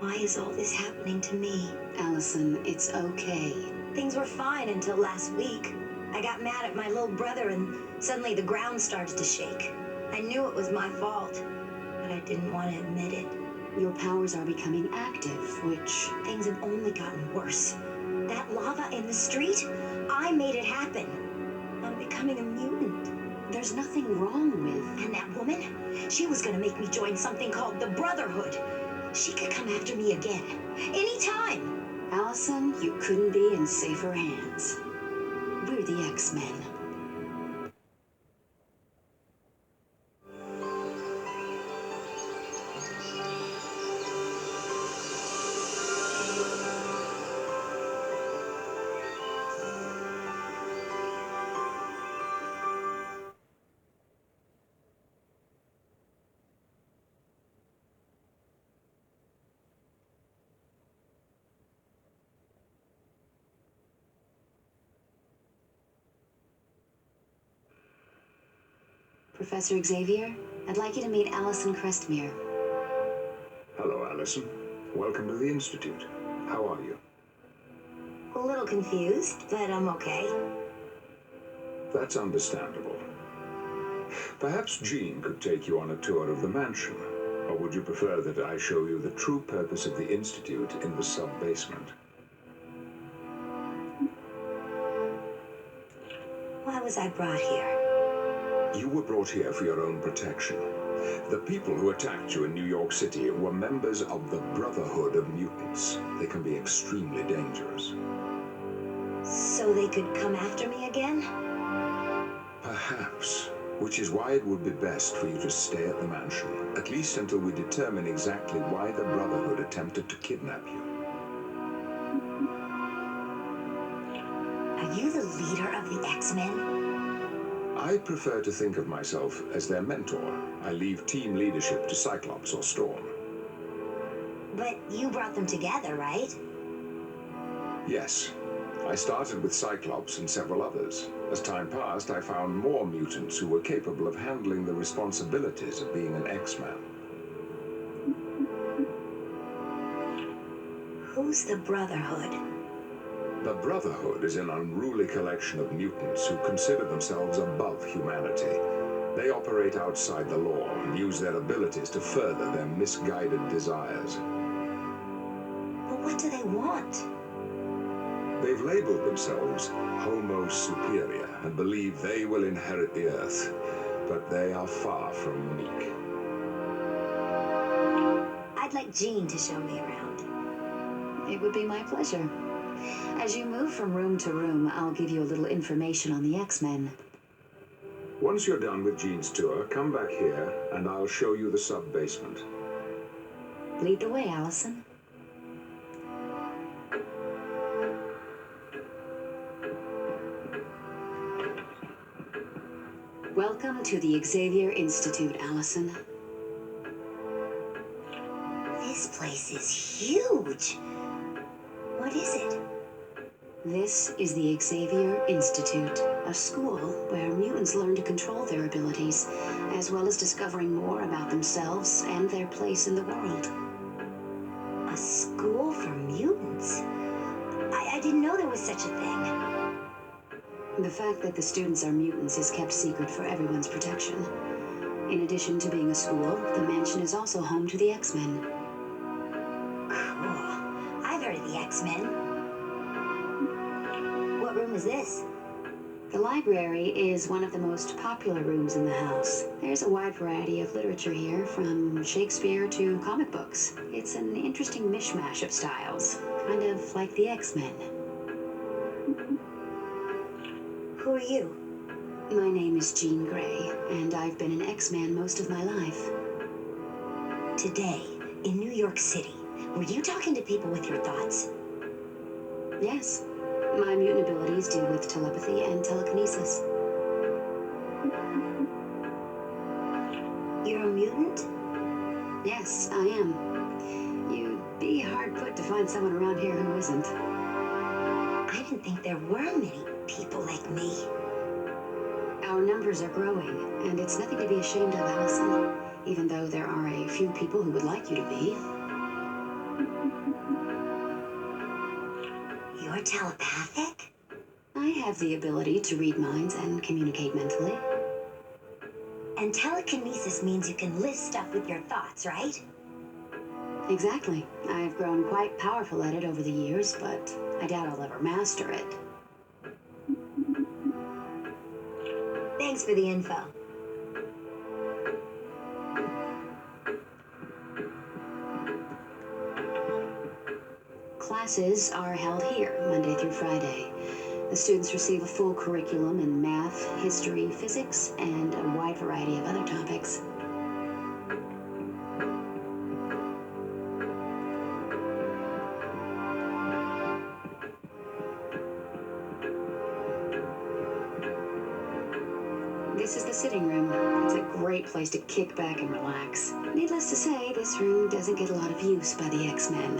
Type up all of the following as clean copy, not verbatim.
Why is all this happening to me? Allison, it's okay. Things were fine until last week. I got mad at my little brother and suddenly the ground started to shake. I knew it was my fault, but I didn't want to admit it. Your powers are becoming active, which... Things have only gotten worse. That lava in the street, I made it happen. I'm becoming a mutant. There's nothing wrong with... And that woman, she was gonna make me join something called the Brotherhood. She could come after me again, anytime. Allison, you couldn't be in safer hands. We're the X-Men. Professor Xavier, I'd like you to meet Alison Crestmere. Hello, Alison. Welcome to the Institute. How are you? A little confused, but I'm okay. That's understandable. Perhaps Jean could take you on a tour of the mansion, or would you prefer that I show you the true purpose of the Institute in the sub-basement? Why was I brought here? You were brought here for your own protection. The people who attacked you in New York City were members of the Brotherhood of Mutants. They can be extremely dangerous. So they could come after me again? Perhaps. Which is why it would be best for you to stay at the mansion, at least until we determine exactly why the Brotherhood attempted to kidnap you. Are you the leader of the X-Men? I prefer to think of myself as their mentor. I leave team leadership to Cyclops or Storm. But you brought them together, right? Yes. I started with Cyclops and several others. As time passed, I found more mutants who were capable of handling the responsibilities of being an X-Man. Who's the Brotherhood? The Brotherhood is an unruly collection of mutants who consider themselves above humanity. They operate outside the law and use their abilities to further their misguided desires. But what do they want? They've labeled themselves Homo Superior and believe they will inherit the Earth, but they are far from meek. I'd like Jean to show me around. It would be my pleasure. As you move from room to room, I'll give you a little information on the X-Men. Once you're done with Jean's tour, come back here and I'll show you the sub-basement. Lead the way, Allison. Welcome to the Xavier Institute, Allison. This place is huge. What is it? This is the Xavier Institute, a school where mutants learn to control their abilities, as well as discovering more about themselves and their place in the world. A school for mutants? I didn't know there was such a thing. The fact that the students are mutants is kept secret for everyone's protection. In addition to being a school, the mansion is also home to the X-Men. Cool. I've heard of the X-Men. What room is this? The library is one of the most popular rooms in the house. There's a wide variety of literature here, from Shakespeare to comic books. It's an interesting mishmash of styles, kind of like the X-Men. Who are you? My name is Jean Grey, and I've been an X-Man most of my life. Today, in New York City, were you talking to people with your thoughts? Yes. My mutant abilities deal with telepathy and telekinesis. You're a mutant? Yes, I am. You'd be hard put to find someone around here who isn't. I didn't think there were many people like me. Our numbers are growing, and it's nothing to be ashamed of, Allison, even though there are a few people who would like you to be. You're telepathic? I have the ability to read minds and communicate mentally. And telekinesis means you can lift stuff with your thoughts, right? Exactly. I've grown quite powerful at it over the years, but I doubt I'll ever master it. Thanks for the info. Classes are held here, Monday through Friday. The students receive a full curriculum in math, history, physics, and a wide variety of other topics. This is the sitting room. It's a great place to kick back and relax. Needless to say, this room doesn't get a lot of use by the X-Men.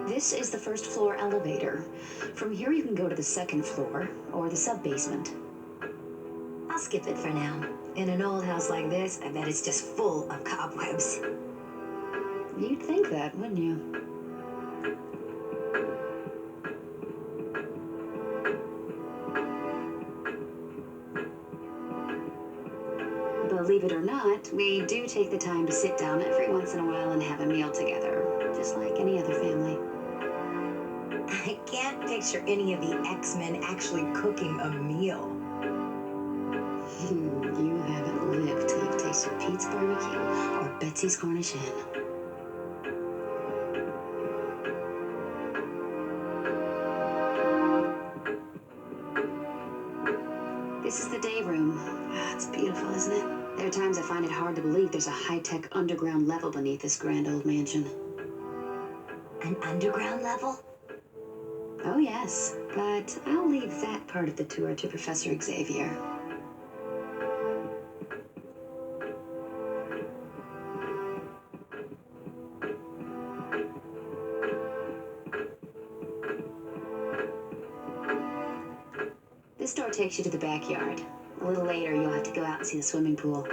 This is the first floor elevator. From here you can go to the second floor, or the sub-basement. I'll skip it for now. In an old house like this, I bet it's just full of cobwebs. You'd think that, wouldn't you? Believe it or not, we do take the time to sit down every once in a while and have a meal together, just like any other family. I can't picture any of the X-Men actually cooking a meal. You haven't lived till you've tasted Pete's barbecue or Betsy's Cornish hen. This is the day room. Ah, it's beautiful, isn't it? There are times I find it hard to believe there's a high-tech underground level beneath this grand old mansion. An underground level? Oh, yes, but I'll leave that part of the tour to Professor Xavier. This door takes you to the backyard. A little later, you'll have to go out and see the swimming pool.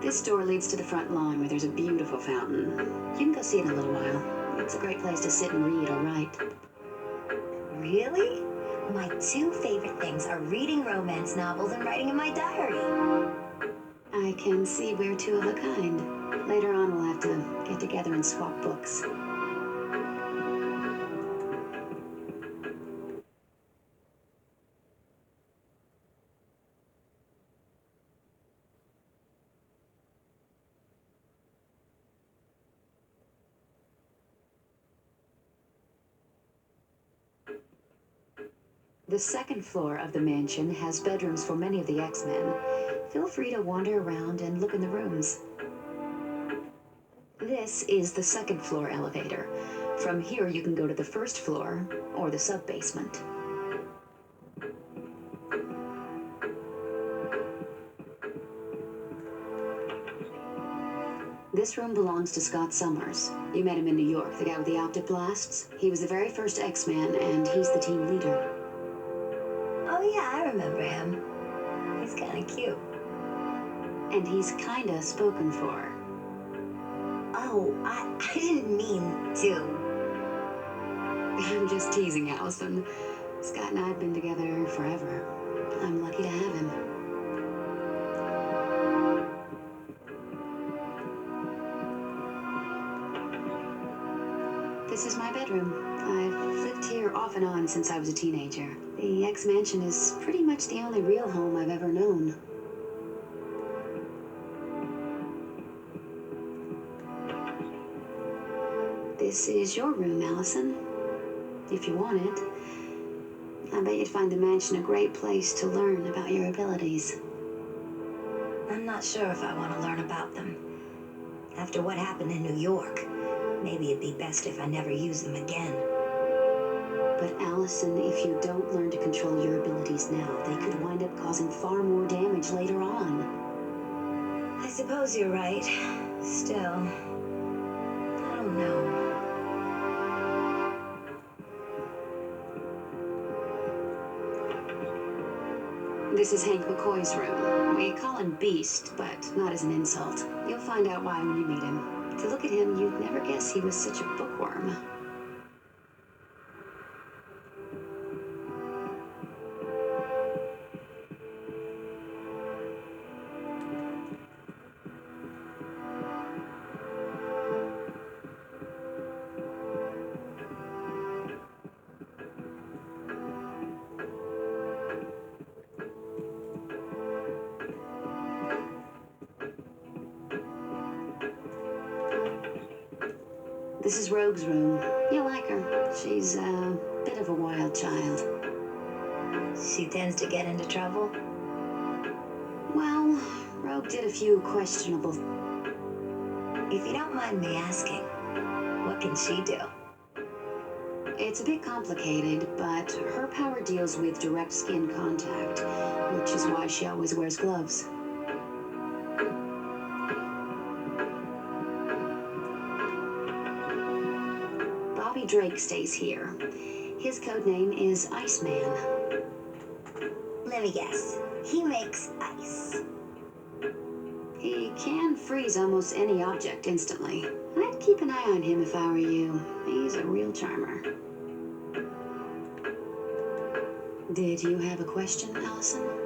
This door leads to the front lawn where there's a beautiful fountain. You can go see it in a little while. It's a great place to sit and read or write. Really? My two favorite things are reading romance novels and writing in my diary. I can see we're two of a kind. Later on, we'll have to get together and swap books. The second floor of the mansion has bedrooms for many of the X-Men. Feel free to wander around and look in the rooms. This is the second floor elevator. From here you can go to the first floor or the sub-basement. This room belongs to Scott Summers. You met him in New York, the guy with the optic blasts. He was the very first X-Man, and he's the team leader. Oh yeah, I remember him. He's kinda cute. And he's kinda spoken for. Oh, I didn't mean to. I'm just teasing, Allison. Scott and I have been together forever. I'm lucky to have him. This is my bedroom. I've lived here off and on since I was a teenager. The X-Mansion is pretty much the only real home I've ever known. This is your room, Allison. If you want it. I bet you'd find the mansion a great place to learn about your abilities. I'm not sure if I want to learn about them. After what happened in New York, maybe it'd be best if I never use them again. But Allison, if you don't learn to control your abilities now, they could wind up causing far more damage later on. I suppose you're right. Still, I don't know. This is Hank McCoy's room. We call him Beast, but not as an insult. You'll find out why when you meet him. To look at him, you'd never guess he was such a bookworm. This is Rogue's room. You'll like her. She's a bit of a wild child. She tends to get into trouble. Well, Rogue did a few questionable... If you don't mind me asking, what can she do? It's a bit complicated, but her power deals with direct skin contact, which is why she always wears gloves. Bobby Drake stays here. His code name is Iceman. Let me guess. He makes ice. He can freeze almost any object instantly. I'd keep an eye on him if I were you. He's a real charmer. Did you have a question, Allison?